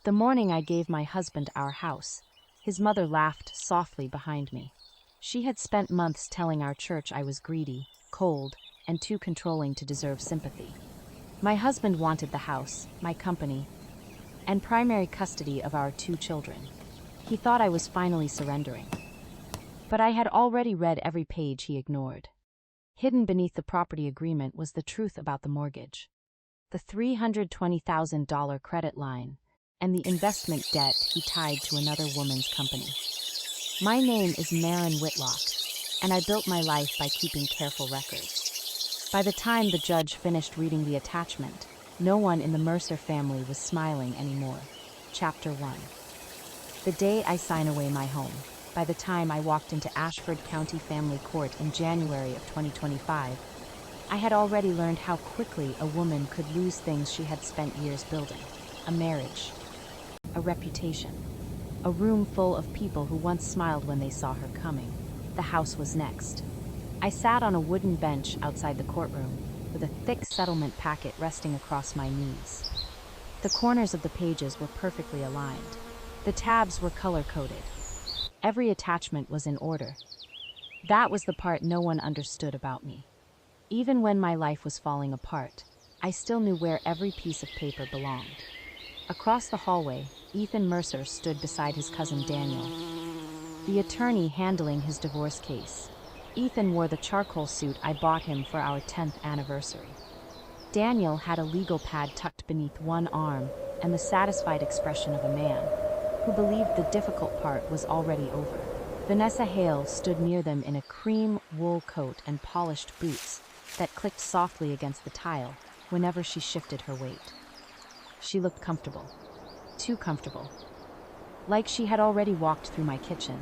The morning I gave my husband our house, his mother laughed softly behind me. She had spent months telling our church I was greedy, cold, and too controlling to deserve sympathy. My husband wanted the house, my company, and primary custody of our 2 children. He thought I was finally surrendering. But I had already read every page he ignored. Hidden beneath the property agreement was the truth about the mortgage. The $320,000 credit line, and the investment debt he tied to another woman's company. My name is Maren Whitlock, and I built my life by keeping careful records. By the time the judge finished reading the attachment, no one in the Mercer family was smiling anymore. Chapter 1. The day I sign away my home. By the time I walked into Ashford County Family Court in January of 2025, I had already learned how quickly a woman could lose things she had spent years building. A marriage, a reputation, a room full of people who once smiled when they saw her coming. The house was next. I sat on a wooden bench outside the courtroom, with a thick settlement packet resting across my knees. The corners of the pages were perfectly aligned. The tabs were color-coded. Every attachment was in order. That was the part no one understood about me. Even when my life was falling apart, I still knew where every piece of paper belonged. Across the hallway, Ethan Mercer stood beside his cousin Daniel, the attorney handling his divorce case. Ethan wore the charcoal suit I bought him for our 10th anniversary. Daniel had a legal pad tucked beneath one arm and the satisfied expression of a man who believed the difficult part was already over. Vanessa Hale stood near them in a cream wool coat and polished boots that clicked softly against the tile whenever she shifted her weight. She looked comfortable. Too comfortable. Like she had already walked through my kitchen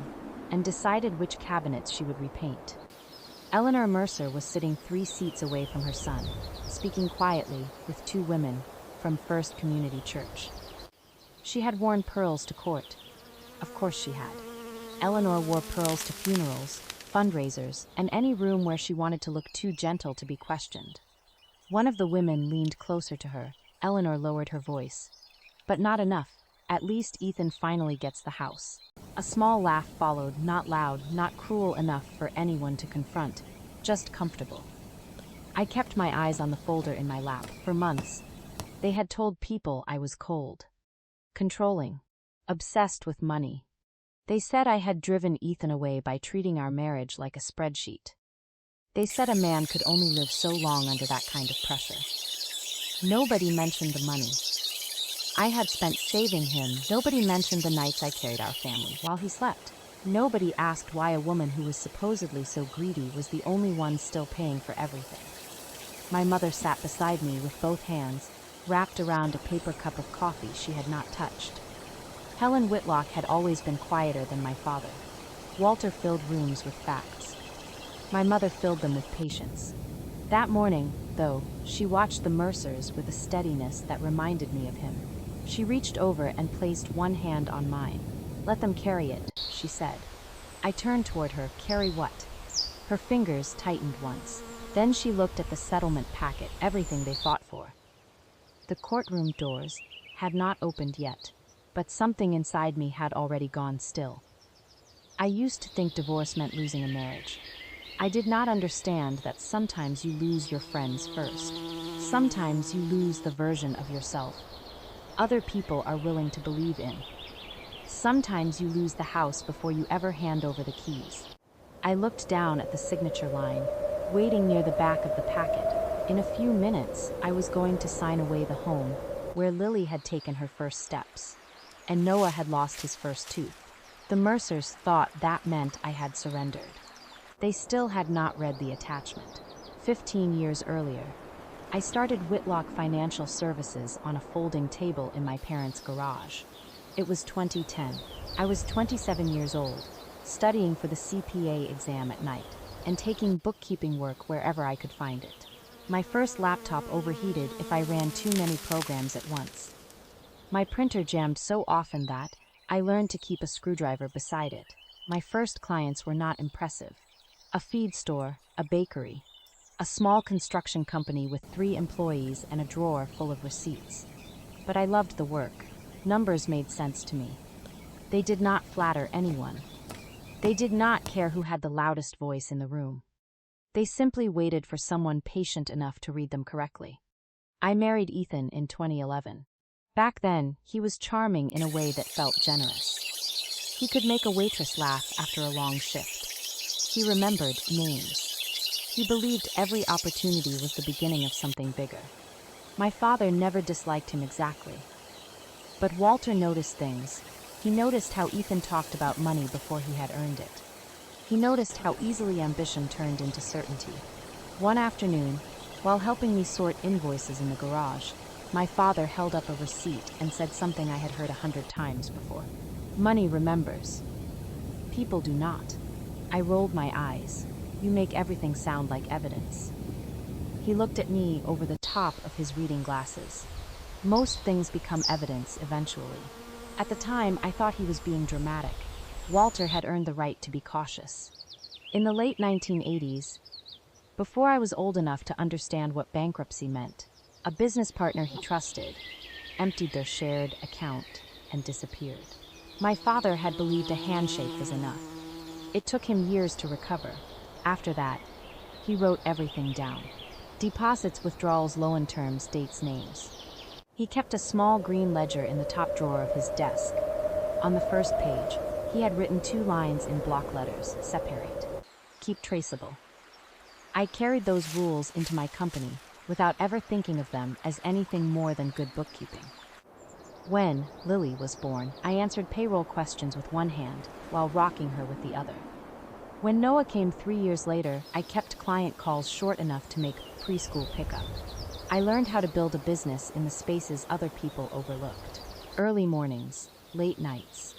and decided which cabinets she would repaint. Eleanor Mercer was sitting 3 seats away from her son, speaking quietly with 2 women from First Community Church. She had worn pearls to court. Of course she had. Eleanor wore pearls to funerals, fundraisers, and any room where she wanted to look too gentle to be questioned. One of the women leaned closer to her. Eleanor lowered her voice. But not enough. At least Ethan finally gets the house. A small laugh followed, not loud, not cruel enough for anyone to confront, just comfortable. I kept my eyes on the folder in my lap for months. They had told people I was cold, controlling, obsessed with money. They said I had driven Ethan away by treating our marriage like a spreadsheet. They said a man could only live so long under that kind of pressure. Nobody mentioned the money I had spent saving him. Nobody mentioned the nights I carried our family while he slept. Nobody asked why a woman who was supposedly so greedy was the only one still paying for everything. My mother sat beside me with both hands wrapped around a paper cup of coffee she had not touched. Helen Whitlock had always been quieter than my father. Walter filled rooms with facts. My mother filled them with patience. That morning, though, she watched the Mercers with a steadiness that reminded me of him. She reached over and placed one hand on mine. "Let them carry it," she said. I turned toward her. "Carry what?" Her fingers tightened once. Then she looked at the settlement packet, everything they fought for. The courtroom doors had not opened yet, but something inside me had already gone still. I used to think divorce meant losing a marriage. I did not understand that sometimes you lose your friends first. Sometimes you lose the version of yourself other people are willing to believe in. Sometimes you lose the house before you ever hand over the keys. I looked down at the signature line, waiting near the back of the packet. In a few minutes, I was going to sign away the home where Lily had taken her first steps, and Noah had lost his first tooth. The Mercers thought that meant I had surrendered. They still had not read the attachment. 15 years earlier, I started Whitlock Financial Services on a folding table in my parents' garage. It was 2010. I was 27 years old, studying for the CPA exam at night, and taking bookkeeping work wherever I could find it. My first laptop overheated if I ran too many programs at once. My printer jammed so often that I learned to keep a screwdriver beside it. My first clients were not impressive. A feed store, a bakery, a small construction company with 3 employees and a drawer full of receipts. But I loved the work. Numbers made sense to me. They did not flatter anyone. They did not care who had the loudest voice in the room. They simply waited for someone patient enough to read them correctly. I married Ethan in 2011. Back then, he was charming in a way that felt generous. He could make a waitress laugh after a long shift. He remembered names. He believed every opportunity was the beginning of something bigger. My father never disliked him exactly. But Walter noticed things. He noticed how Ethan talked about money before he had earned it. He noticed how easily ambition turned into certainty. One afternoon, while helping me sort invoices in the garage, my father held up a receipt and said something I had heard 100 times before. Money remembers. People do not. I rolled my eyes. You make everything sound like evidence. He looked at me over the top of his reading glasses. Most things become evidence eventually. At the time, I thought he was being dramatic. Walter had earned the right to be cautious. In the late 1980s, before I was old enough to understand what bankruptcy meant, a business partner he trusted emptied their shared account and disappeared. My father had believed a handshake was enough. It took him years to recover. After that, he wrote everything down. Deposits, withdrawals, loan terms, dates, names. He kept a small green ledger in the top drawer of his desk. On the first page, he had written 2 lines in block letters: separate, keep traceable. I carried those rules into my company without ever thinking of them as anything more than good bookkeeping. When Lily was born, I answered payroll questions with one hand while rocking her with the other. When Noah came 3 years later, I kept client calls short enough to make preschool pickup. I learned how to build a business in the spaces other people overlooked. Early mornings, late nights,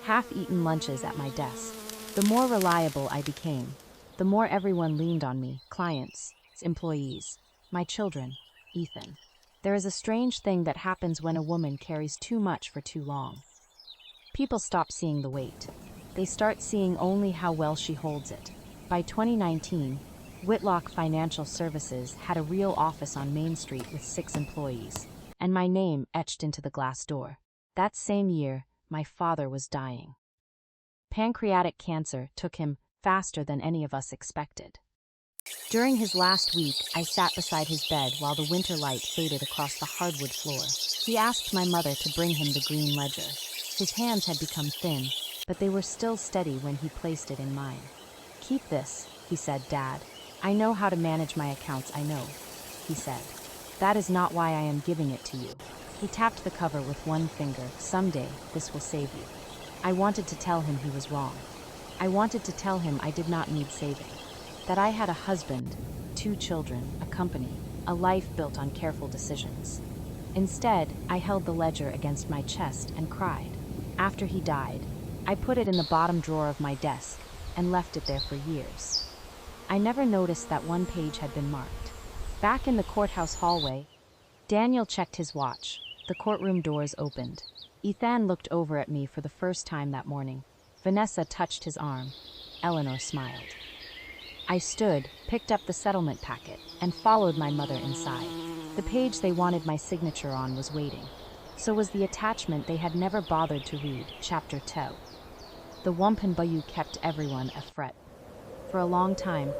half-eaten lunches at my desk. The more reliable I became, the more everyone leaned on me: clients, employees, my children, Ethan. There is a strange thing that happens when a woman carries too much for too long. People stop seeing the weight. They start seeing only how well she holds it. By 2019, Whitlock Financial Services had a real office on Main Street with 6 employees, and my name etched into the glass door. That same year, my father was dying. Pancreatic cancer took him faster than any of us expected. During his last week, I sat beside his bed while the winter light faded across the hardwood floor. He asked my mother to bring him the green ledger. His hands had become thin, but they were still steady when he placed it in mine. "Keep this," he said, "Dad. I know how to manage my accounts, I know," he said. "That is not why I am giving it to you." He tapped the cover with one finger. "Someday, this will save you." I wanted to tell him he was wrong. I wanted to tell him I did not need saving. That I had a husband, 2 children, a company, a life built on careful decisions. Instead, I held the ledger against my chest and cried. After he died, I put it in the bottom drawer of my desk and left it there for years. I never noticed that one page had been marked. Back in the courthouse hallway, Daniel checked his watch. The courtroom doors opened. Ethan looked over at me for the first time that morning. Vanessa touched his arm. Eleanor smiled. I stood, picked up the settlement packet, and followed my mother inside. The page they wanted my signature on was waiting. So was the attachment they had never bothered to read, Chapter 2. The Wampum Bayou kept everyone afret. For a long time,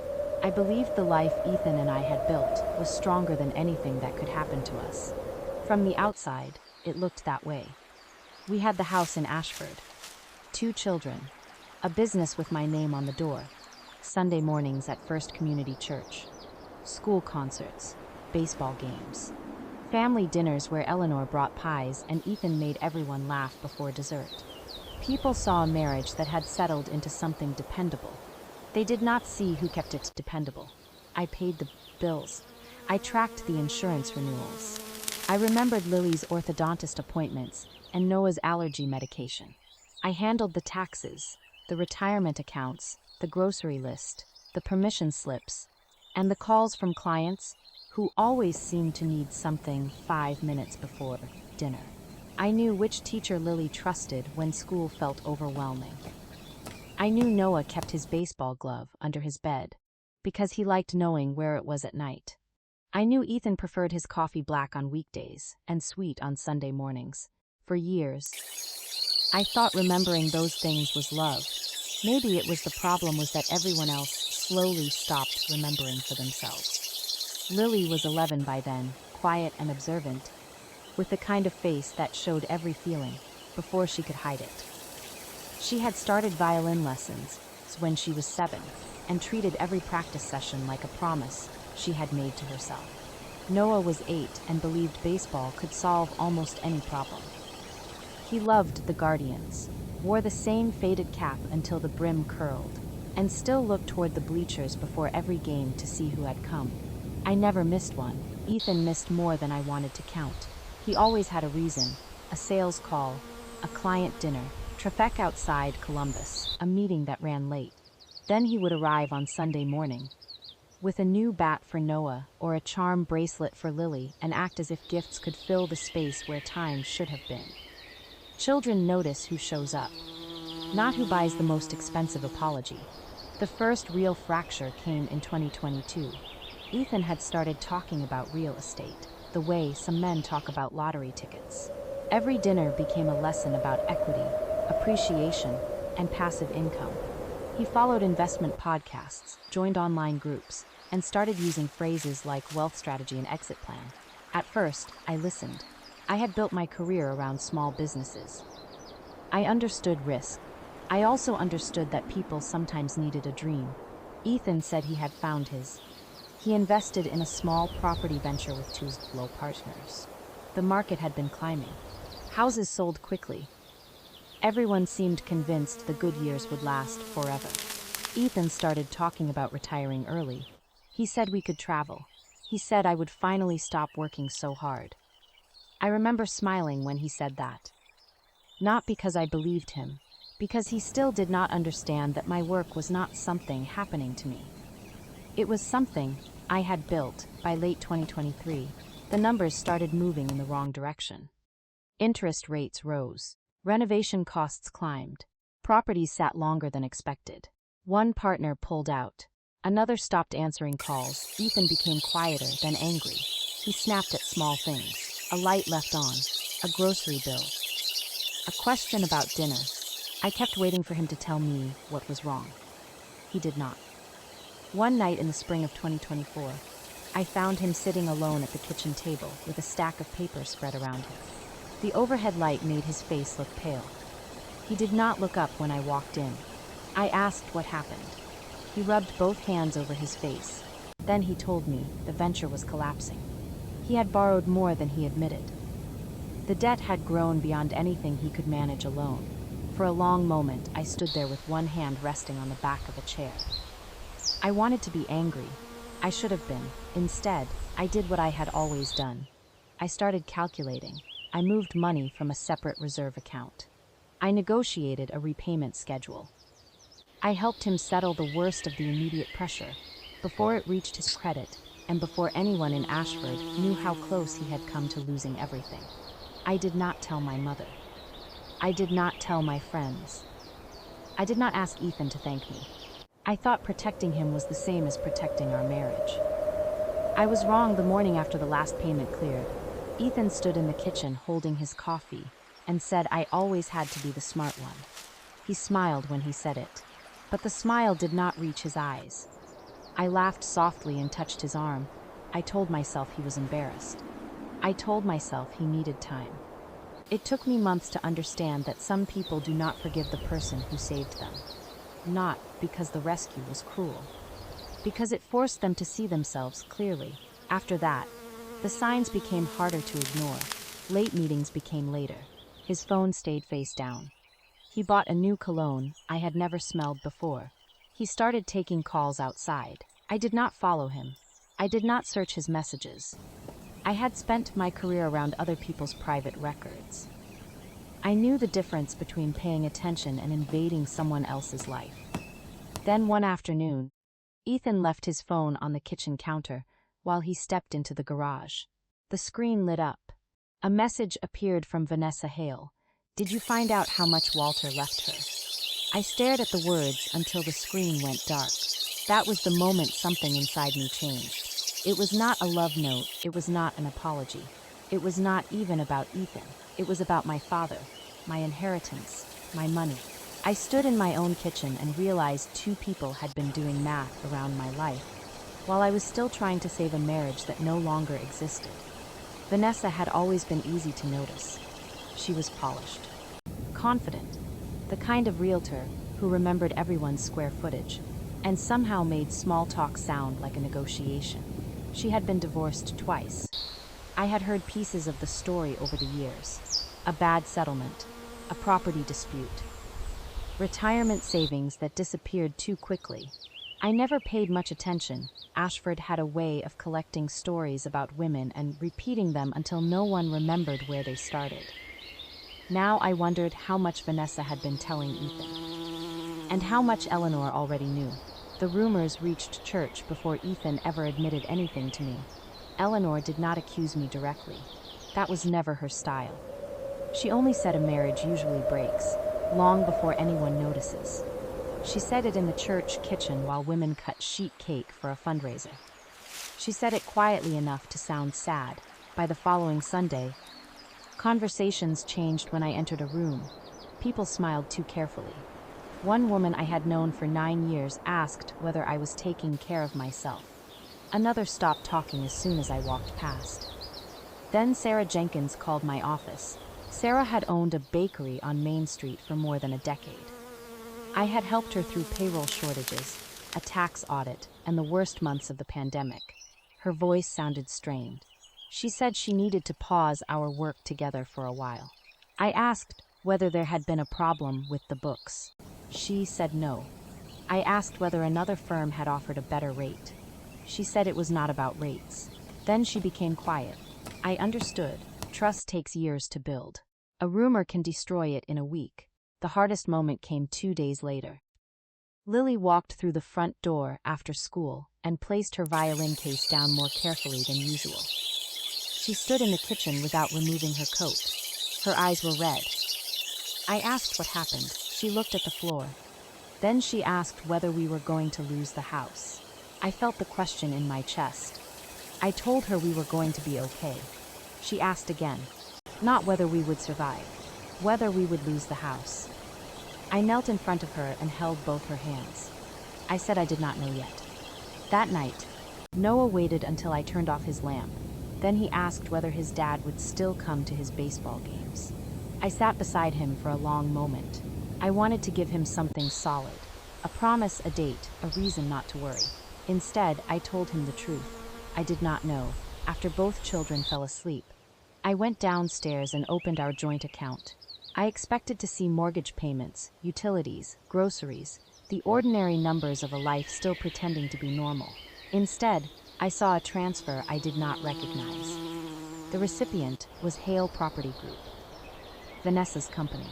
I believed the life Ethan and I had built was stronger than anything that could happen to us. From the outside, it looked that way. We had the house in Ashford, 2 children, a business with my name on the door, Sunday mornings at First Community Church, school concerts, baseball games, family dinners where Eleanor brought pies and Ethan made everyone laugh before dessert. People saw a marriage that had settled into something dependable. They did not see who kept it dependable. I paid the bills. I tracked the insurance renewals. I remembered Lily's orthodontist appointments and Noah's allergy medication. I handled the taxes, the retirement accounts, the grocery list, the permission slips, and the calls from clients who always seemed to need something 5 minutes before dinner. I knew which teacher Lily trusted when school felt overwhelming. I knew Noah kept his baseball glove under his bed because he liked knowing where it was at night. I knew Ethan preferred his coffee black on weekdays and sweet on Sunday mornings. For years, I thought remembering those things was love. Maybe it was the problem was that everyone else slowly stopped remembering for themselves. Lily was 11 by then, quiet and observant, with the kind of face that showed every feeling before she could hide it. She had started violin lessons when she was 7 and treated every practice session like a promise she had made to herself. Noah was 8 and believed baseball could solve almost any problem. He loved the Guardians, wore the same faded cap until the brim curled, and still looked toward the bleachers before every game to see who had come. I never missed one. Ethan missed more than I wanted to count. He always had a reason: a sales call, a client dinner, traffic outside Columbus, a meeting that ran late. Then he would arrive on Sunday morning with a new bat for Noah or a charm bracelet for Lily and act as if gifts could fill the space where time should have been. Children notice who shows up, not who buys the most expensive apology. The first real fracture came in 2022. Ethan had started talking about real estate, the way some men talk about lottery tickets. Every dinner became a lesson about equity, appreciation, and passive income. He followed investment podcasts, joined online groups, and started using phrases like wealth strategy and exit plan. At first, I listened. I had built my career around small businesses. I understood risk. I also understood that people sometimes needed a dream. Ethan said he had found his. He invested in a small property venture with 2 low partners. The market had been climbing. Houses sold quickly. Everyone seemed convinced the good years would last forever. Ethan started talking about retiring early. He said we could travel. He said I would finally stop working so hard. I remember smiling when he said that. Not because I believed him, because he still did not understand that my work was not something happening to me. It was something I had built. By late 2023, the numbers started moving in the wrong direction. Interest rates rose. Renovation costs climbed. Properties sat longer than expected. One partner pulled out. Another stopped answering calls. Ethan became quieter, then angry. He snapped at small things. A light left on. A grocery bill. A question about dinner. I kept waiting for him to tell me what was wrong. He did not. One night in the spring of 2024, I found him sitting alone at the kitchen table with a stack of papers spread around him. The overhead light made his face look pale. He did not look up when I walked in. I asked what happened. He rubbed both hands over his face. Then he told me the venture was collapsing. He had borrowed more than he admitted. The debt had grown beyond anything he could manage alone. For a long moment, I stood there with one hand resting on the back of a chair. I wanted to be angry. I should have been. Instead, I did what I had always done. I started calculating. I moved money from a separate reserve account. I negotiated a repayment schedule. I helped him settle the worst of the immediate pressure before it reached his credit and before anyone in Ashford knew how close he had come to losing everything. I did not tell my mother. I did not tell my friends. I did not ask Ethan to thank me. I thought protecting him was the same as protecting our marriage. I was wrong the morning after the last payment cleared. Ethan stood in the kitchen holding his coffee and said I always had to be the smart one. He smiled when he said it, but the smile did not reach his eyes. I laughed softly and touched his arm. I told myself he was embarrassed. I told myself he needed time. It took me months to understand that some people do not forgive the person who saved them. Not because the rescue was cruel, because it forced them to see themselves clearly. After that, the signs became harder to ignore. Late meetings became later. His phone stayed face down. He bought a new cologne I had never smelled before. He started taking calls outside. I did not follow him. I did not search his messages. I had spent my career around other people's private records. I knew the difference between paying attention and invading someone else's life. Then one afternoon, Ethan left his phone on the kitchen counter while he stepped into the garage. The screen lit up. A message appeared from Vanessa Hale. Did you find out how much Walter left her? I stared at the words until the screen went dark. That was the moment something inside me changed. It was not a love note. It was not an apology. It was not even about Ethan. It was about my father, my inheritance, my money. I stood in my own kitchen and realized two people had been doing math around my life, while I was still trying to save a marriage that no longer existed. Vanessa had always been easy to notice. She was polished, confident, the kind of realtor who remembered everyone's square footage, and somehow made small talk sound like a negotiation. She had been divorced twice. I had heard pieces of the story over the years. A bad settlement, a property dispute, retirement savings that disappeared too quickly. I never paid much attention. Ashford had a way of collecting stories about women and repeating them until no one remembered where they started. Now I wondered how much Vanessa had been telling Ethan, and how much Eleanor already knew. The rumors reached church before Ethan ever admitted anything to me. Eleanor did not accuse me directly. That was never her style. She only said a marriage usually breaks, long before anyone notices. She said it in the church kitchen while women cut sheet cake for a fundraiser. She said it quietly enough to sound sad. By the following Sunday, conversations changed when I entered a room. People smiled too carefully. One woman I had known for 9 years asked whether I was taking care of myself. Another stopped talking as soon as I walked past. Then Sarah Jenkins called my office. Sarah had owned a bakery on Main Street for more than a decade. I had helped her through payroll shortages, a tax audit, and the worst months of the pandemic. Her voice sounded strained. She said she needed to pause our work together for a while. I asked whether there had been a problem with the books. She said no. I asked whether another firm had offered a better rate. She said it was not about rates. Then she became quiet. I understood. Trust takes years to build. A rumor can destroy it in a week. The hardest moment came 2 days later. Lily walked through the front door after school and placed her violin case down more carefully than usual. She stood in the kitchen without removing her coat. Her eyes were red. I asked what happened. She looked at the floor. Then she asked whether we were going to lose the house. I felt the question in my chest. I told her we were going to be okay. She asked again. Not whether we would survive. Whether we would lose the house. I knelt in front of her and held both her hands. I said I did not know yet. That night, Noah waited until I turned off his lamp. Then he asked whether his dad would still come to his baseball games. I sat beside him for a long moment. I wanted to give him something solid. A promise, a date, a reason not to worry. Instead, I told him the truth. I did not know. After both children fell asleep, I went downstairs and opened our joint account. I expected to see mortgage payments, utilities, groceries, the ordinary numbers of a life still pretending to be normal. Instead, I saw a transfer I did not recognize. The recipient was Hale Property Group, Vanessa's company.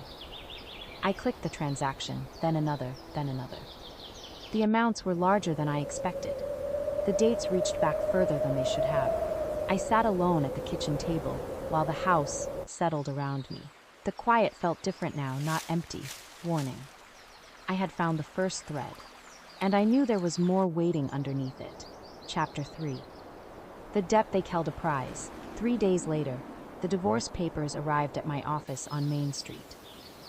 I clicked the transaction, then another, then another. The amounts were larger than I expected. The dates reached back further than they should have. I sat alone at the kitchen table, while the house settled around me. The quiet felt different now, not empty. Warning. I had found the first thread, and I knew there was more waiting underneath it. Chapter 3. The depth they held a prize. 3 days later, the divorce papers arrived at my office on Main Street.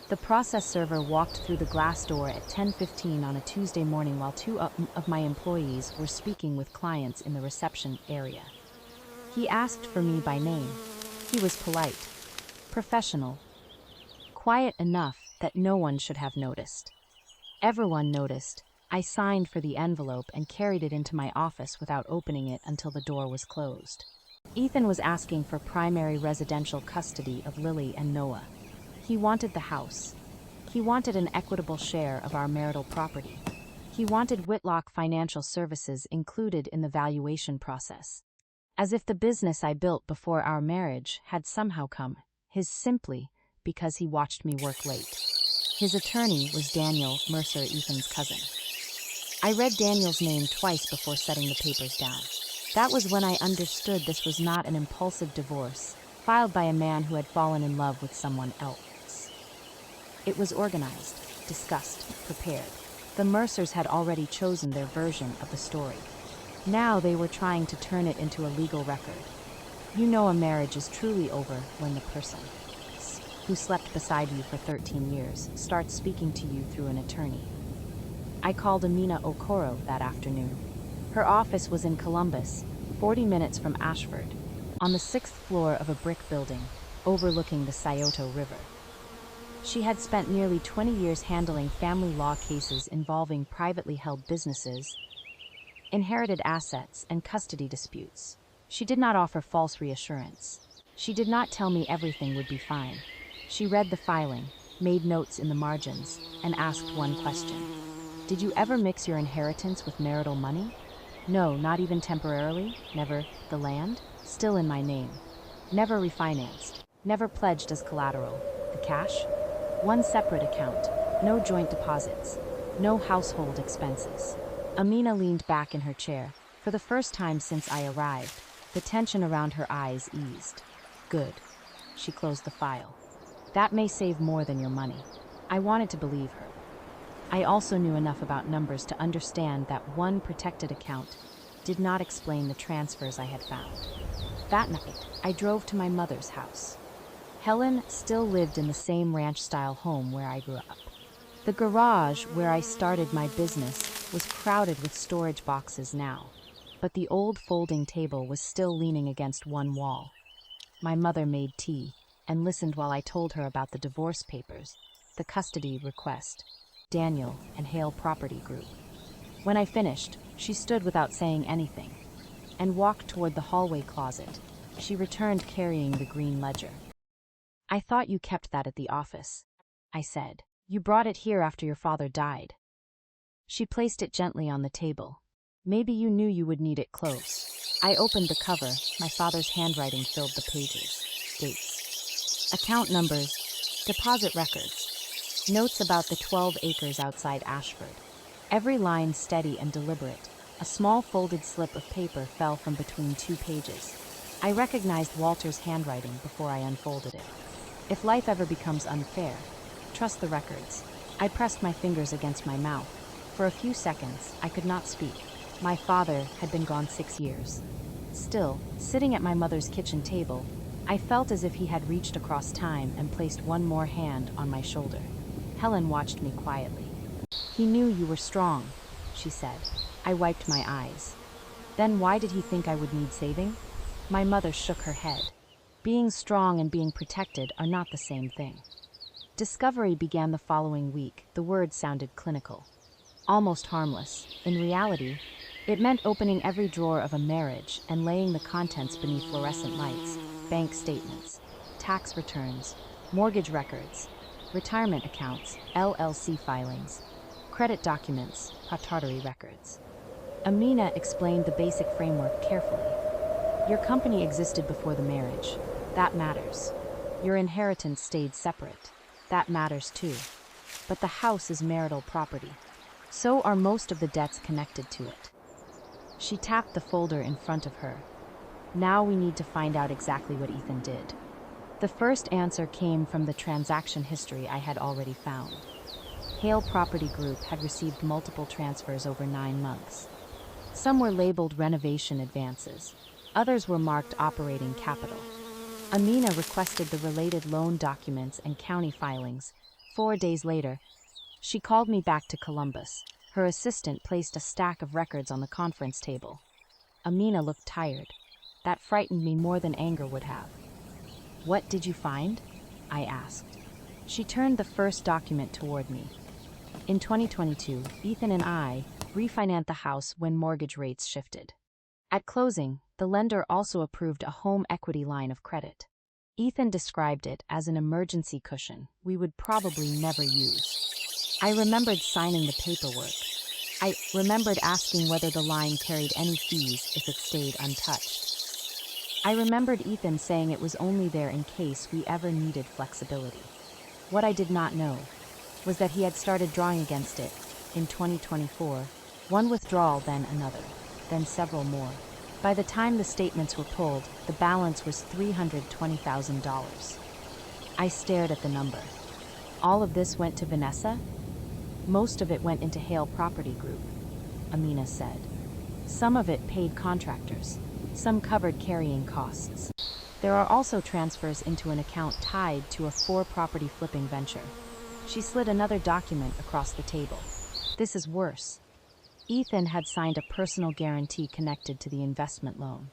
The process server walked through the glass door at 10:15 on a Tuesday morning while 2 of my employees were speaking with clients in the reception area. He asked for me by name. He was polite, professional, quiet enough that no one should have noticed. Everyone noticed. I signed for the envelope and carried it into my office without opening it until the door was closed. Ethan was asking for primary residential custody of Lily and Noah. He wanted the house. He wanted an equitable share of our marital property. He wanted Whitlock Financial Services included in the valuation process. As if the business I built before our marriage had somehow come his simply because he watched me work late. His attorney was Daniel Mercer, Ethan's cousin. I read Daniel's name twice before setting the papers down. That was when I understood this was not an impulsive divorce, filed by a man who had fallen in love with someone else. It was organized, discussed, prepared. The Mercers had already chosen their version of the story. Now they were trying to turn it into a legal record. You know a marriage is truly over when the person who slept beside you for 13 years, starts speaking to you through an attorney. I called Amina Okoro that afternoon. Her office was in Columbus, 40 minutes from Ashford, on the 6th floor of a brick building, overlooking the Scioto River. She had spent nearly 20 years handling family law cases involving privately held businesses, inherited assets, and custody disputes. She did not offer false reassurance. She did not tell me everything would be fine. She read the filing, made notes in the margins, and asked one question. Did you ever mix your inheritance with marital money? No, not even temporarily. Never. The land? Still in my name. Never refinanced. Never pledged as collateral. The cash? One separate account. No joint deposits. No household expenses. Amina leaned back in her chair. For the first time since I arrived, the tension around her eyes eased. Good. She closed the file. That may save more than your money. I wanted to believe her. I also knew enough about numbers to understand that one protected account did not explain the transfers I had found. That night, I drove to my mother's house. Helen still lived in the same ranch-style home where I grew up. The garage where I started my business was crowded with storage boxes now, but the old folding table was still leaning against one wall. My mother made tea and listened while I told her about the divorce papers, the custody request, Daniel and Hale Property Group. When I finished, she stood without saying anything and walked toward the hallway closet. She returned carrying the green ledger. I thought you kept that at the office, I said. You brought it here after your father died. She placed it gently on the table. Maybe you knew you would need it close. I opened the cover. My father's handwriting filled the pages. Dates, account numbers, deposit records, notes about the 12 acres outside Ashford. Every line steady and deliberate. A small folded slip of paper fell from between two pages. I recognized Walter's handwriting before I unfolded it. If life ever becomes unfair, trust the records. I pressed my fingers against my mouth. For a few seconds, I could not speak. My father had been gone 6 years. Still, sitting at my mother's kitchen table, I felt as if he had reached across time and placed one more hand on my shoulder. Helen watched me quietly. He knew you were strong, she said. I wiped my eyes. Then why did he think I would need saving? My mother shook her head. Being strong and being protected are not the same thing. Discovery began the following week. The word sounded clinical, almost harmless. In reality, it meant opening every drawer of a marriage and laying the contents beneath fluorescent lights, bank statements, tax returns, mortgage records, retirement accounts, LLC filings, credit documents, paternity records. Amina explained the basic framework carefully. Your company existed before the marriage. That matters. Your inheritance stayed separate. That matters too. But the house is marital property. So are most of the debts connected to it. She tapped the folder in front of her. Now we need to find out exactly what Ethan did. The first answer came from the transaction history I had already found. Hale Property Group had received multiple transfers over 9 months. Some were labeled renovation advances. Others were marked operating capital. Amina requested the related loan documents and county filings. 4 days later, she called me back to Columbus. Her assistant placed a stack of records on the conference table. Amina looked tired. That frightened me more than anger would have. What did you find? I asked. She turned the first document toward me. In 2022, Ethan and I refinanced the house when mortgage rates shifted. At closing, the lender also approved a home equity line of credit. Ethan described it as an emergency cushion we would probably never use. I remembered signing the paperwork. I remembered asking whether the line carried any fees if it stayed untouched. I remembered Ethan saying it was only there in case we ever needed flexibility. What I did not know was that he had started drawing against it in 2024, one withdrawal, then another, then several more. By the time the statements were pulled, the balance was $320,000. I stared at the number. All of this went to Vanessa? Most of it went into Hale Property Group, Amina said. Some of it paid contractors. Some covered carrying costs. There are also transfers into an account tied to a 4-property flipping venture. She slid another document across the table. This is worse. Ethan had signed a personal guarantee connected to the investment loan.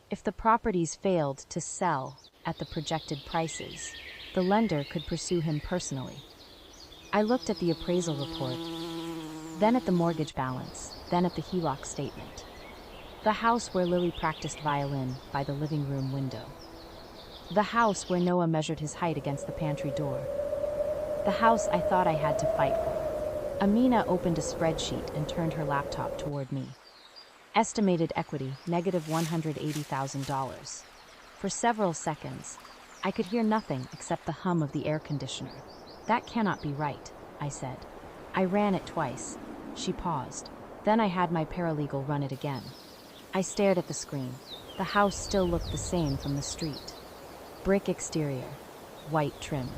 If the properties failed to sell at the projected prices, the lender could pursue him personally. I looked at the appraisal report, then at the mortgage balance, then at the HELOC statement. The house where Lily practiced violin by the living room window. The house where Noah measured his height against the pantry door. The house I thought I had to fight for. Amina opened a spreadsheet and turned her laptop toward me. Estimated equity, -$180,000. For several seconds, I could hear nothing except the hum of the air conditioner. That cannot be right, I said. I ran it twice. She paused. Then I had my paralegal run it again. I stared at the screen. The house still looked the same from the street. Brick exterior, white trim.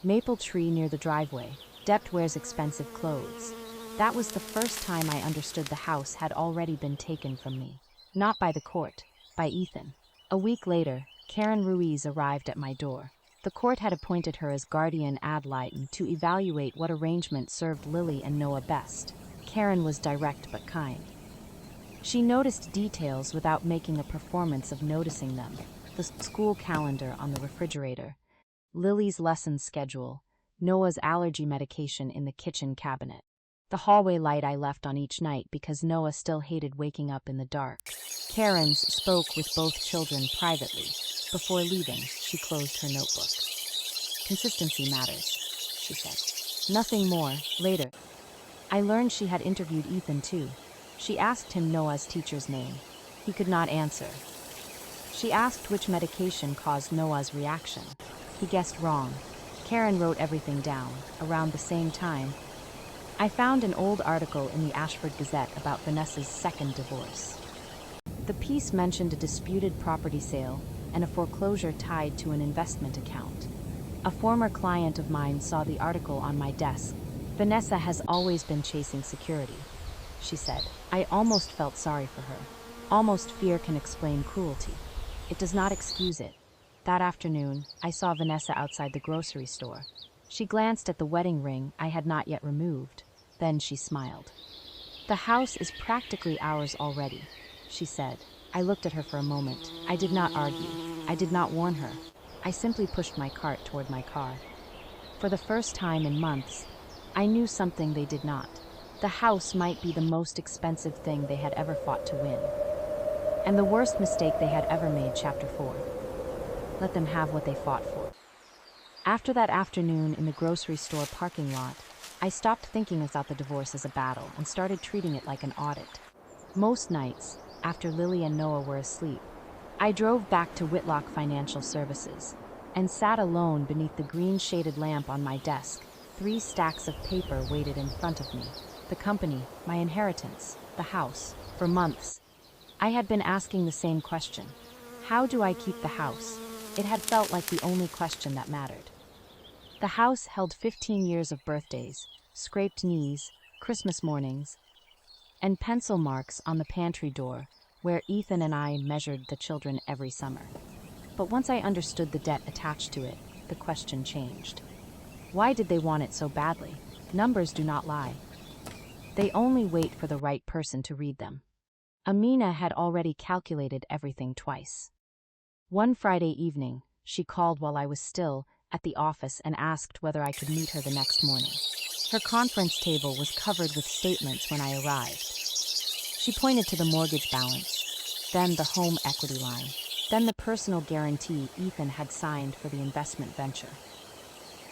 Maple tree near the driveway. Dept wears expensive clothes. That was the first time I understood the house had already been taken from me. Not by the court, by Ethan. A week later, Karen Ruiz arrived at my door. The court had appointed her as guardian ad litem to evaluate what arrangement served Lily and Noah best. Karen was direct but kind. She noticed details without making a performance of noticing them. The school calendar on the refrigerator, Lily's lesson schedule, Noah's allergy medication in the kitchen cabinet. The hallway light I left on each night because Noah still hated waking up in the dark. Karen spoke with both children privately. Before leaving, she closed her notebook. Consistency matters, she said. Nothing more. Later, I learned she had interviewed Ethan too. She asked him Noah's teacher's name. He could not answer. She asked which medication caused Noah's reaction. He guessed wrong. Karen wrote everything down. Around the same time, I found an old article in the Ashford Gazette about Vanessa's second divorce. The piece mentioned a disputed property sale and a foreclosure tied to an investment account. A former client of mine saw the article on my desk. Vanessa has always been chasing security, she said. I almost felt sorry for her. Almost fear can explain cruelty. It does not excuse it. That afternoon, I saw Vanessa outside the grocery store. She glanced at the wedding ring I had not yet removed. Then she smiled. The house is practically ours already, she said. I looked at her for a moment. I did not argue. I did not warn her. I simply pushed my cart toward my car. For the first time in months, I knew something they did not. The house might be the most expensive thing they had ever fought to win. And the worst mistake they had ever made, Chapter 4. Let them have what they fought for. After that afternoon in the grocery store parking lot, I stopped thinking about the divorce as a battle and started treating it like an audit. Most nights, after Lily and Noah were asleep, I drove back to Whitlock Financial Services and sat alone beneath the green-shaded lamp on my desk. 3 stacks of paper waited in front of me. The company, my inheritance, the house. For months, I had been asking the same question. How do I keep the house? It had felt like the only question that mattered. The house held 15 years of birthdays, scraped knees, Christmas mornings, and pencil marks on the pantry door where Ethan and I measured the children every summer. But once I understood the debt attached to it, the question changed. Why did they want it so badly? Numbers do not lie. They only wait for the right person to read them. Amina had already calculated everything twice. One Friday evening, she called while I was still at the office and asked whether I could meet her the next morning. Her conference table was covered with statements when I arrived. She pointed to the mortgage balance, then the home equity line, then the personal guarantee Ethan had signed for the investment venture.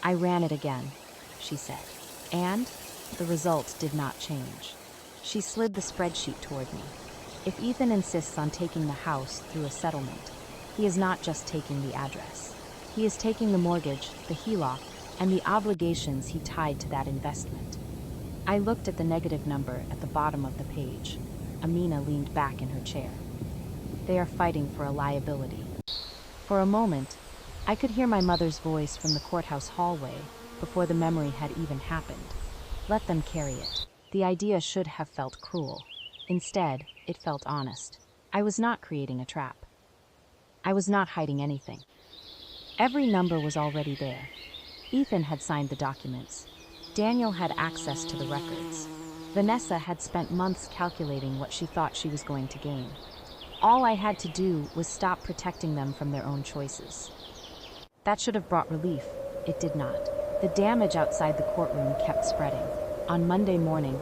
I ran it again, she said, and the result did not change. She slid the spreadsheet toward me. If Ethan insists on taking the house through a settlement, he is not just taking the address. He is taking the mortgage, the HELOC, and the obligations he tied to that investment. I looked at the negative number at the bottom of the page. Amina leaned back in her chair. They are fighting for a liability. For a moment, I could hear my mother's voice from the courthouse hallway before the memory had even happened. Let them carry it. The idea should have felt cruel. Instead, it felt honest. I was not creating a trap. I was not hiding anything. Every number was already there. Ethan had signed the documents. Daniel had access to the records. Vanessa had spent months calculating what she thought she was going to gain. All I had to do was stop protecting them from their own choices. That should have brought relief. It did not. The damage outside the courtroom kept spreading. On Monday morning,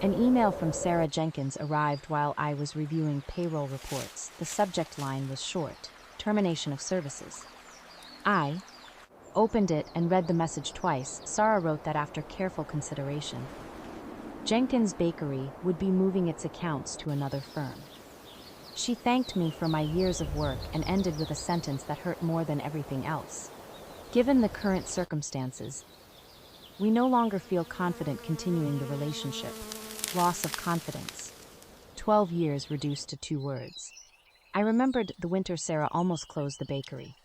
an email from Sarah Jenkins arrived while I was reviewing payroll reports. The subject line was short: termination of services. I opened it and read the message twice. Sarah wrote that after careful consideration, Jenkins Bakery would be moving its accounts to another firm. She thanked me for my years of work and ended with a sentence that hurt more than everything else. Given the current circumstances, we no longer feel confident continuing the relationship. Loss of confidence. 12 years reduced to 2 words. I remembered the winter Sarah almost closed the bakery.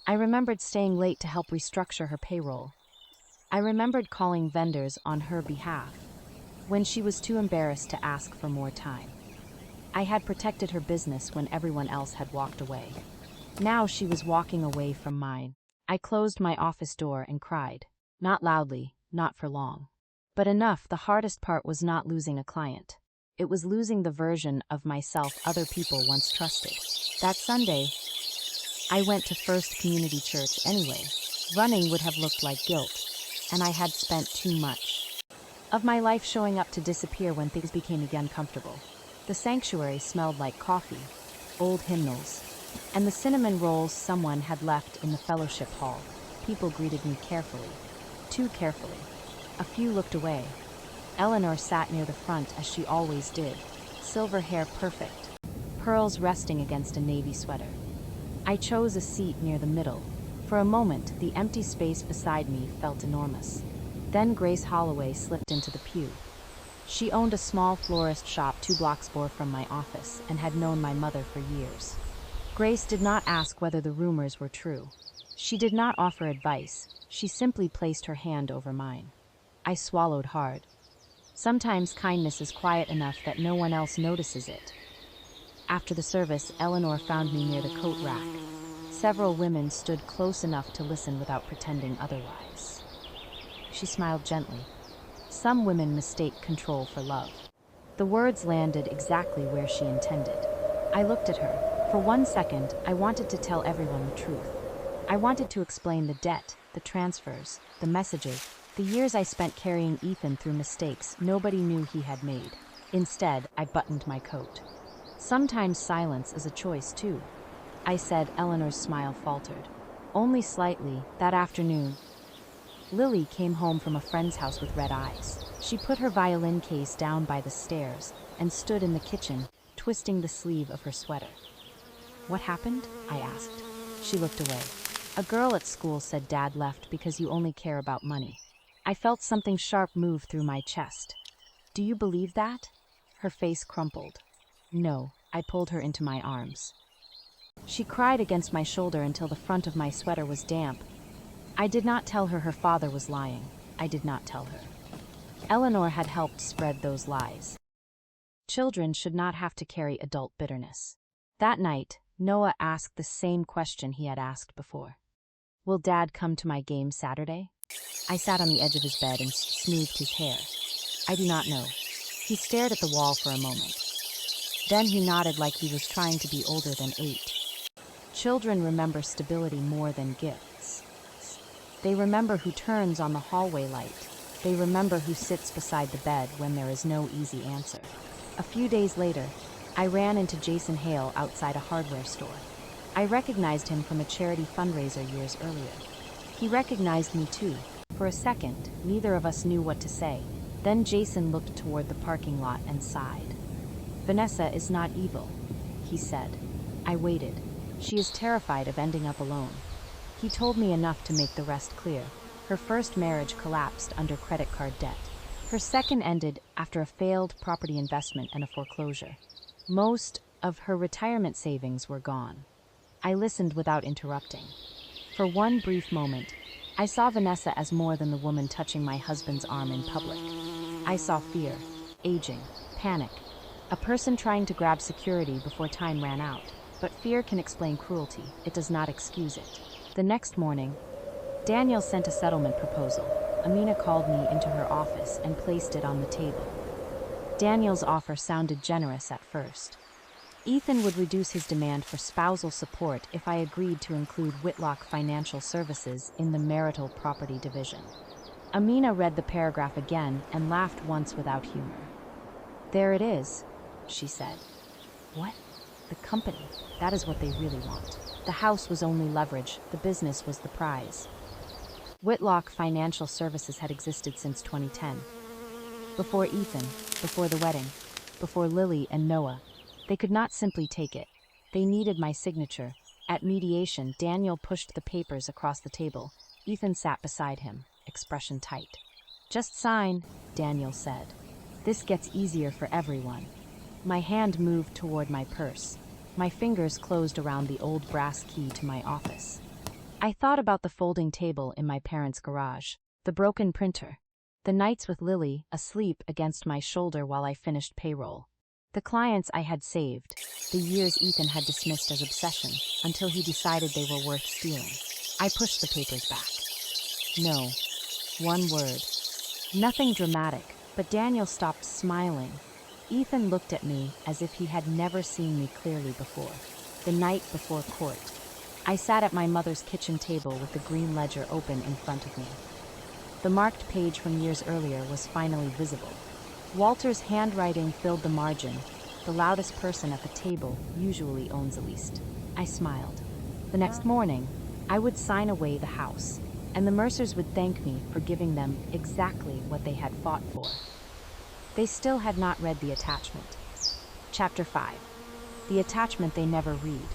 I remembered staying late to help restructure her payroll. I remembered calling vendors on her behalf when she was too embarrassed to ask for more time. I had protected her business when everyone else had walked away. Now she was walking away from mine. I closed my office door and cried. Not loudly, not for long. But enough. The hardest part was not losing a client. It was losing the version of myself other people once trusted. That Sunday, I went to First Community Church anyway. Running would have looked like guilt, and I had spent too much of my life showing up to disappear when things became again comfortable. The sanctuary smelled like coffee, old hymnals, and the cinnamon rolls someone had left in the fellowship hall. People greeted me carefully, too carefully. A few looked away. Eleanor sat near the front as she always did, silver hair perfect, pearls resting against a navy sweater. I chose a seat near the middle. For a moment, the empty space beside me felt enormous. Then Grace Holloway slipped into the pew. She owned a small florist shop 2 blocks more from my office and had known my mother for years. Grace did not ask whether the rumors were true. She did not offer advice. She simply placed her hand over mine. I swallowed hard. Sometimes kindness is quiet enough that no one else notices it. After the service, Eleanor found me near the coat rack. Several women stood close enough to listen without pretending otherwise. She smiled gently. Some women mistake control for love. The words landed exactly where she intended. I looked at her. For 1 second, I wanted to tell everyone the truth. I wanted to explain the debt, the transfers, the messages, the years I spent carrying Ethan through mistakes nobody knew he had made. Instead, I buttoned my coat. Sometimes silence is a choice, too, I said. Eleanor's smile faltered. Only slightly. That afternoon, Lily came home from a friend's house with red eyes. She put her violin case down by the stairs and stood in the kitchen, twisting the sleeve of her sweater. What happened? I asked. She looked away. A girl at school said Dad left because you only care about money. I felt something sharp move through my chest. Do you believe that? Her face crumpled. No, I pulled her into my arms. She cried against my shoulder until the front of my sweater was damp. I did not tell her father was lying. I did not tell her. Eleanor had helped spread those lies. Children should not have to carry adult bitterness. That night, Noah asked the same question he had asked before. Will Dad come to my game Saturday? I sat on the edge of his bed and smoothed his hair. I do not know. He stared at the wall for a moment. Then he nodded like he was trying to be older than 8. Children remember stability more than gifts. They remember who turns on the hallway light. They remember who sits beside the bed when there is no easy answer. A few days later, I ran into Jason Hale outside a hardware store. I recognized him from a charity fundraiser years earlier. He recognized me too. For a second, neither of us knew what to say. Then Jason looked toward the parking lot and sighed. Vanessa is not evil, he said. I waited. She is terrified of ending up alone. He told me enough to make the rest clear. Her first marriage collapsed under credit card debt. Her second ended after a failed property investment and a foreclosure. Most of her retirement savings were gone. I listened without interrupting. For one brief moment, I saw Vanessa as more than the woman touching my husband's arm in public. I saw fear, aging, panic, a person trying to grab security before time ran out. But fear can explain cruelty, it does not excuse it. The next morning, Daniel sent a settlement proposal. Amina called me into her office and placed it on the table. Daniel's offer sounded generous at first. Ethan would reduce his demand for spousal support if I agreed to include Whitlock Financial Services in the marital property division. Amina read the paragraph again and laughed once without humor. "There it is," she said. "What? The company, that is what they really want. The house was only leverage, the business was the prize." Whitlock Financial Services had existed since 2010. Before Ethan, before the wedding, before Lily and Noah, they could not simply take it. They needed my signature. At mediation, Daniel pushed the papers across the table. Ethan sat beside him, expression tight. "Just sign," Daniel said. "This gets easier for everyone." My hand moved toward my purse. My fingers closed around the old brass key to my office. I thought about the folding table in my parents' garage, the broken printer, the nights with Lily asleep against my shoulder while I finished payroll, the clients I had saved, the years Ethan had dismissed as obsession until he decided they were worth stealing. I pushed the papers back. "No." One word. Nothing dramatic, but Daniel stopped smiling. Ethan looked at me as if he had never seen me clearly before. The night before court, I sat at my mother's kitchen table with the green ledger open in front of me. The marked page from years earlier was finally visible. Walter's handwriting filled the margin. The loudest person at the table usually owns the least. I smiled. The next morning, I would sign away the house, and the Mercers would thank me for giving them exactly what they had fought for. They still had not read the attachment. Chapter 5. The attachment they never read.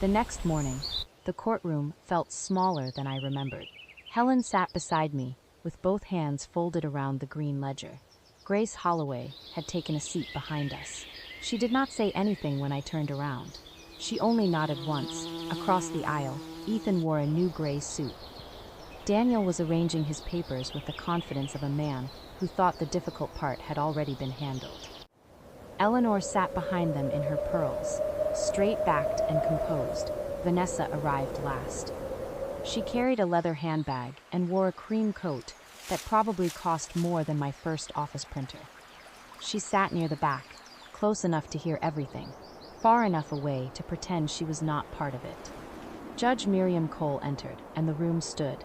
The next morning, the courtroom felt smaller than I remembered. Helen sat beside me, with both hands folded around the green ledger. Grace Holloway had taken a seat behind us. She did not say anything when I turned around. She only nodded once. Across the aisle, Ethan wore a new gray suit. Daniel was arranging his papers with the confidence of a man who thought the difficult part had already been handled. Eleanor sat behind them in her pearls, straight-backed and composed. Vanessa arrived last. She carried a leather handbag and wore a cream coat that probably cost more than my first office printer. She sat near the back, close enough to hear everything, far enough away to pretend she was not part of it. Judge Miriam Cole entered, and the room stood.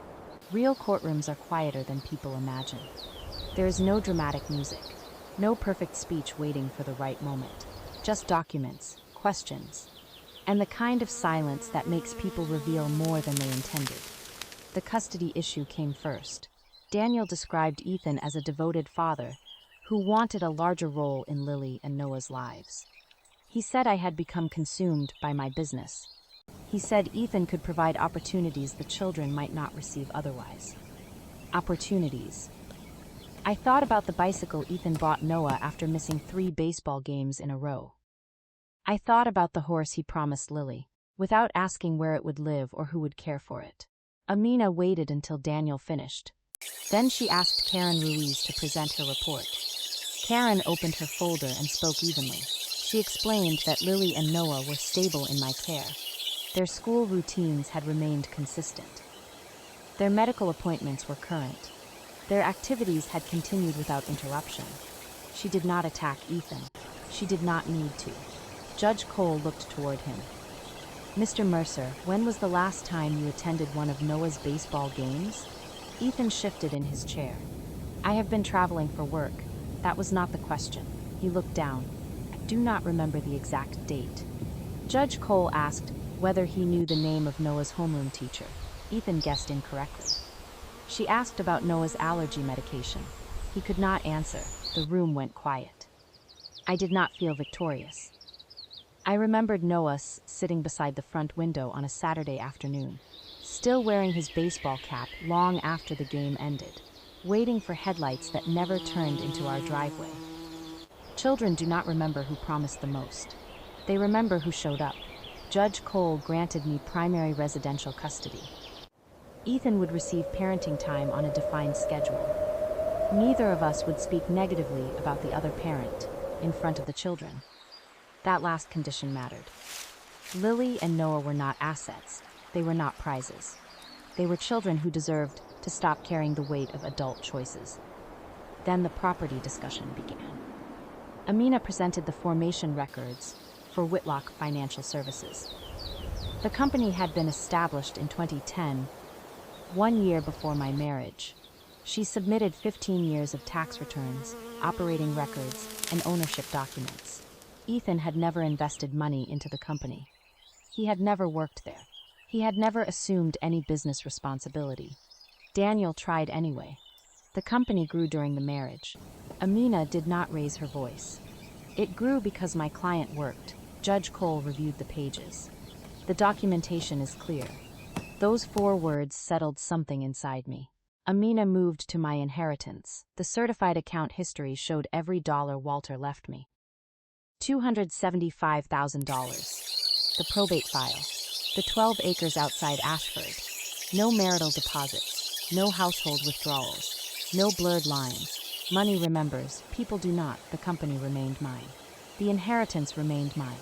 Real courtrooms are quieter than people imagine. There is no dramatic music, no perfect speech waiting for the right moment, just documents, questions, and the kind of silence that makes people reveal more than they intended. The custody issue came first. Daniel described Ethan as a devoted father who wanted a larger role in Lily and Noah's lives. He said I had become consumed by my business. He said Ethan could provide opportunities the children might not receive otherwise. Opportunities. I thought about the bicycle Ethan bought Noah after missing 3 baseball games in a row. I thought about the horse he promised Lily, without asking where it would live or who would care for it. Amina waited until Daniel finished. Then she asked Karen Ruiz to present her report. Karen opened her folder and spoke evenly. She explained that Lily and Noah were stable in my care. Their school routines had remained consistent. Their medical appointments were current. Their activities had continued without interruption. She did not attack Ethan. She did not need to. Judge Cole looked toward him. "Mr. Mercer, when was the last time you attended one of Noah's baseball games?" Ethan shifted in his chair. "I have been traveling for work. That was not the question." He looked down. "I do not remember the exact date." Judge Cole asked whether he knew the name of Noah's homeroom teacher. Ethan guessed incorrectly. She asked about Noah's allergy medication. He could not answer. The room went quiet. I did not feel victorious. I remembered Noah sitting beside the front window on a Saturday afternoon, still wearing his baseball cap long after the game ended, waiting for headlights that never turned into our driveway. Children do not remember who promised the most. They remember who showed up. Judge Cole granted me primary residential custody. Ethan would receive parenting time on a defined schedule. Neither of us would speak negatively about the other parent in front of the children. That last condition mattered. Lily and Noah were not assets. They were not prizes. They were children who deserved to stop carrying the weight of adult choices. Then the property discussion began. Amina presented the formation records for Whitlock Financial Services. The company had been established in 2010, 1 year before my marriage. She submitted 15 years of tax returns, operating records, and ownership documents. Ethan had never invested money into the company. He had never worked there. He had never assumed any business responsibility. Daniel tried anyway. The company grew during the marriage. Amina did not raise her voice. It grew because my client worked. Judge Cole reviewed the pages. The documentation is clear. Those 4 words settled something inside me. Amina moved to my inheritance. The certified account history showed every dollar Walter left me. $275,000. The probate file. The 12 acres outside Ashford. No marital deposits. No household withdrawals. No blurred lines. Money remembers, people do not. The company remained mine. The inheritance remained mine.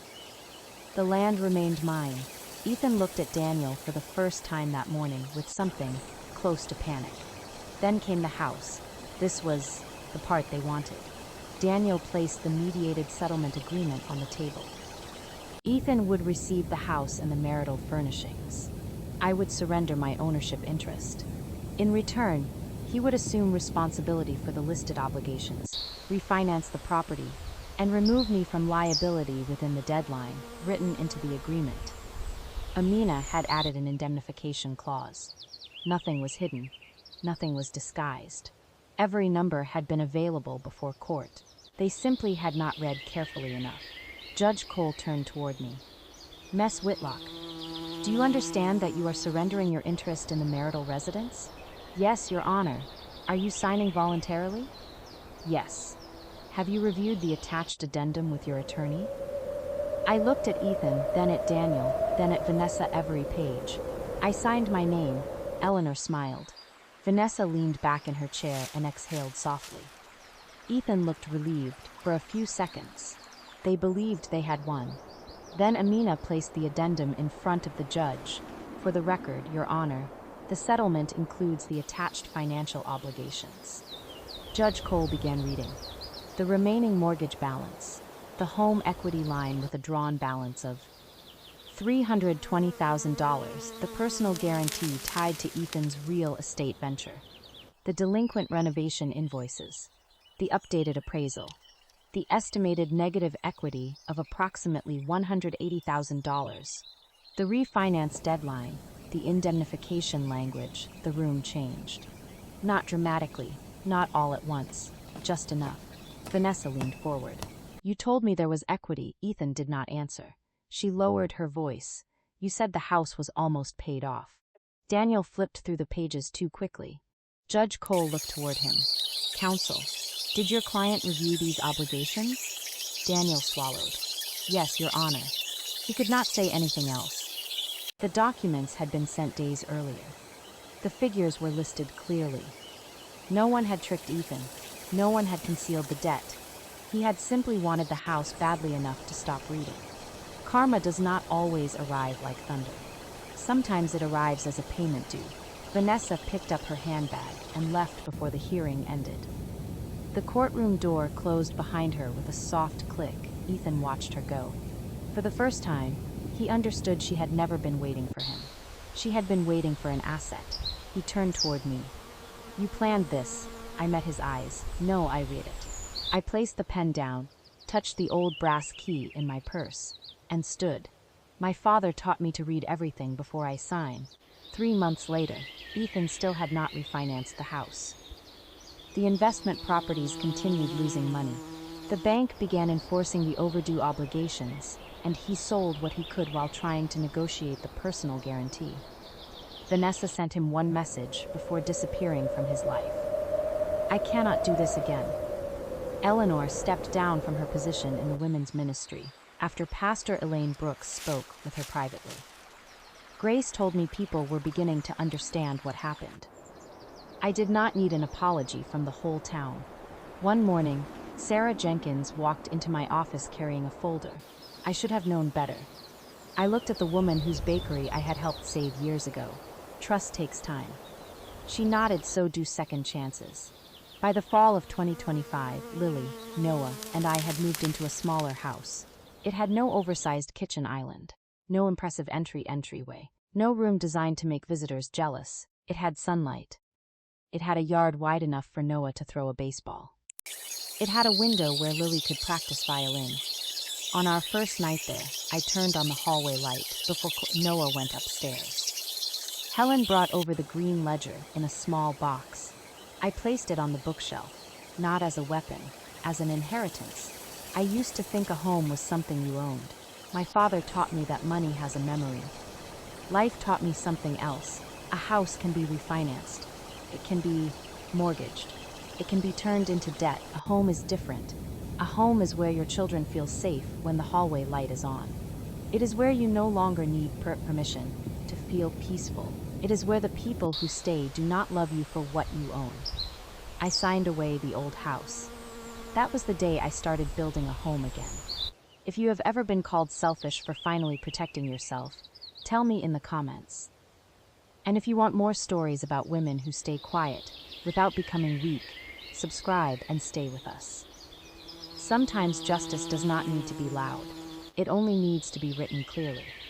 The land remained mine. Ethan looked at Daniel for the first time that morning with something close to panic. Then came the house. This was the part they wanted. Daniel placed the mediated settlement agreement on the table. Ethan would receive the house and the marital furnishings. I would surrender my ownership interest. In return, he would assume responsibility for the listed obligations, refinance the property, and remove me from liability within the deadline written into the agreement. Amina had added an indemnification clause. Nothing was hidden. Nothing was disguised. Every number had been available before court. They simply had not read carefully enough. Judge Cole turned toward me. Miss Whitlock, do you understand that you are surrendering your interest in the marital residence? Yes, Your Honor. Are you signing voluntarily? Yes. Have you reviewed the attached addendum with your attorney? I looked at Ethan, then at Daniel, then at Vanessa. Every page. I signed my name. Eleanor smiled. Vanessa leaned back in her chair and exhaled softly. Ethan looked relieved for a few seconds. They believed they had won. Then Amina placed the addendum in front of the judge. For the record, Your Honor, the settlement includes the attached financial obligations. Judge Cole began reading. The remaining mortgage balance, the home equity line with a drawn balance of $320,000, the personal guarantee tied to Ethan's real estate venture, the delinquent renovation invoices, the updated appraisal, the estimated negative equity of approximately $180,000, the refinance deadline, the indemnification language. The room changed. Not dramatically, not all at once, just enough. Vanessa leaned forward. You told me there was equity. Ethan did not answer. She lowered her voice. You said the house was almost paid off. Daniel flipped through the pages too quickly. Judge Cole looked toward him. Counsel, did your client review these obligations? Daniel swallowed. Yes, Your Honor. He could not say anything else. The documents had been sent days earlier. The figures were listed clearly. No one had tricked Ethan. No one had concealed the debt. He had simply wanted the house badly enough to stop reading. Karma does not always arrive like thunder. Sometimes it arrives as a payment due. Vanessa picked up her handbag and left before the hearing ended. The courtroom door closed behind her with a soft click. Ethan watched her go. For the first time, he understood she had never been waiting for him. She had been waiting for an asset. He turned toward me. You planned this. I met his eyes. No, I read it. I placed the pen down, touched the old brass key in my purse, and stood. My father taught me to read everything before I sign. 3 months later, Ethan still had not refinanced the house. The investment properties continued losing money. The bank began enforcing the overdue obligations, and he sold what he could while trying to negotiate the personal guarantee. Vanessa sent him one message before disappearing from his life. I cannot do this again. Eleanor stepped down from her position in the women's ministry after Pastor Elaine Brooks spoke with her privately. Grace told me people were beginning to understand what happened. I did not need an apology from the whole town. One morning, Sarah Jenkins walked into my office carrying a folder. I should have known better. I looked at the woman whose bakery I had helped save years ago. Trust takes time. She nodded, so do second chances. By the fall of 2025, Lily, Noah, and I had moved into a smaller house. It had no oversized kitchen island, no impressive entryway, no room designed to make visitors jealous. It had sunlight. It had a yard wide enough for Noah to throw a baseball. It had a window where Lily could practice violin. On our first night there, I turned on the hallway light before Noah went upstairs. Helen brought over the green ledger in a small box. I placed it on the bookshelf, not as a weapon, as an inheritance. I used to think a home was something you owned. My father taught me that money has a memory. Life taught me something else. A house can be refinanced. It can be mortgaged. It can be turned into debt. A home is different. A home is where your children feel safe when the hallway light is on. It is where you no longer need permission to feel peaceful. It is where the people who stay do not love you for what you own. I signed away the old house. That was the day I started building a home again. If you have ever been called selfish for finally protecting yourself, tell me in the comments. And if you want more stories about women who stay quiet without becoming weak, subscribe and stay with us. Sometimes justice does not need to be loud. It only needs to be written clearly.